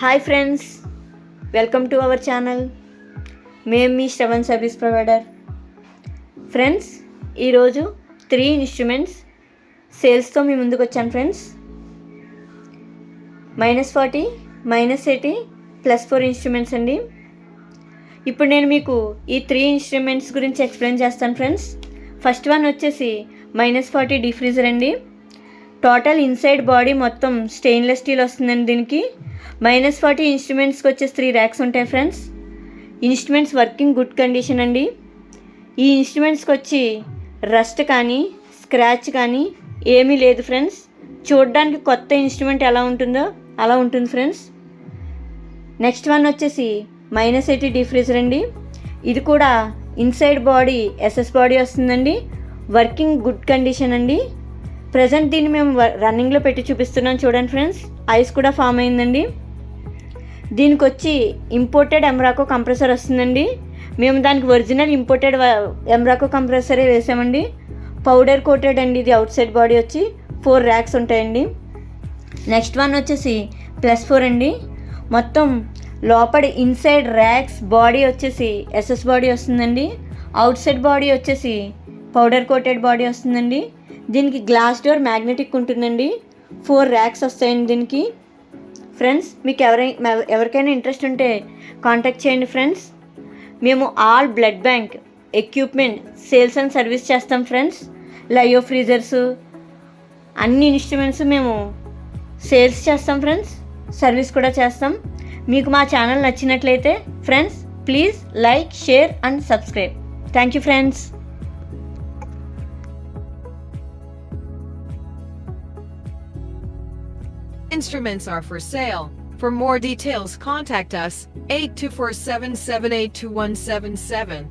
Hi friends, welcome to our channel. మేము మీ Shravan service provider. Friends, ఈరోజు 3 instruments సేల్స్తో మీ ముందుకు వచ్చాను ఫ్రెండ్స్. -40, -80, +4 ఇన్స్ట్రుమెంట్స్ అండి. ఇప్పుడు నేను మీకు ఈ 3 ఇన్స్ట్రుమెంట్స్ గురించి ఎక్స్ప్లెయిన్ చేస్తాను ఫ్రెండ్స్. ఫస్ట్ వన్ వచ్చేసి -40 డీఫ్రీజర్ అండి. టోటల్ ఇన్సైడ్ బాడీ మొత్తం స్టెయిన్లెస్ స్టీల్ వస్తుందండి. దీనికి -40 ఇన్స్ట్రుమెంట్స్కి వచ్చేసి 3 ర్యాక్స్ ఉంటాయి friends. Instruments working good condition అండి. ఈ ఇన్స్ట్రుమెంట్స్కి వచ్చి రస్ట్ కానీ స్క్రాచ్ కానీ ఏమీ లేదు ఫ్రెండ్స్. చూడడానికి కొత్త ఇన్స్ట్రుమెంట్ ఎలా ఉంటుందో అలా ఉంటుంది ఫ్రెండ్స్. నెక్స్ట్ వన్ వచ్చేసి -80 డీఫ్రీజర్ అండి. ఇది కూడా ఇన్సైడ్ బాడీ ఎస్ఎస్ బాడీ వస్తుందండి. వర్కింగ్ గుడ్ కండిషన్ అండి. ప్రజెంట్ దీన్ని మేము రన్నింగ్లో పెట్టి చూపిస్తున్నాం చూడండి ఫ్రెండ్స్. ఐస్ కూడా ఫామ్ అయిందండి. దీనికి వచ్చి ఇంపోర్టెడ్ ఎమ్రాకో కంప్రెసర్ వస్తుందండి. మేము దానికి ఒరిజినల్ ఇంపోర్టెడ్ ఎమ్రాకో కంప్రెసరే వేసామండి. పౌడర్ కోటెడ్ అండి. ఇది అవుట్ సైడ్ బాడీ వచ్చి 4 ర్యాక్స్ ఉంటాయండి. నెక్స్ట్ వన్ వచ్చేసి +4 అండి. మొత్తం లోపల ఇన్సైడ్ ర్యాక్స్ బాడీ వచ్చేసి ఎస్ఎస్ బాడీ వస్తుందండి. అవుట్ సైడ్ బాడీ వచ్చేసి పౌడర్ కోటెడ్ బాడీ వస్తుందండి. దీనికి గ్లాస్ డోర్ మ్యాగ్నెటిక్ ఉంటుందండి. 4 ర్యాక్స్ వస్తాయండి దీనికి. ఫ్రెండ్స్, మీకు ఎవరికైనా ఇంట్రెస్ట్ ఉంటే కాంటాక్ట్ చేయండి ఫ్రెండ్స్. మేము all blood bank equipment sales and service చేస్తాం ఫ్రెండ్స్. లయో ఫ్రీజర్స్ అన్ని ఇన్స్ట్రుమెంట్స్ మేము సేల్స్ చేస్తాం ఫ్రెండ్స్. సర్వీస్ కూడా చేస్తాం. మీకు మా ఛానల్ నచ్చినట్లయితే friends please like, share and subscribe. Thank you friends. Instruments are for sale. For more details, contact us 8247782177.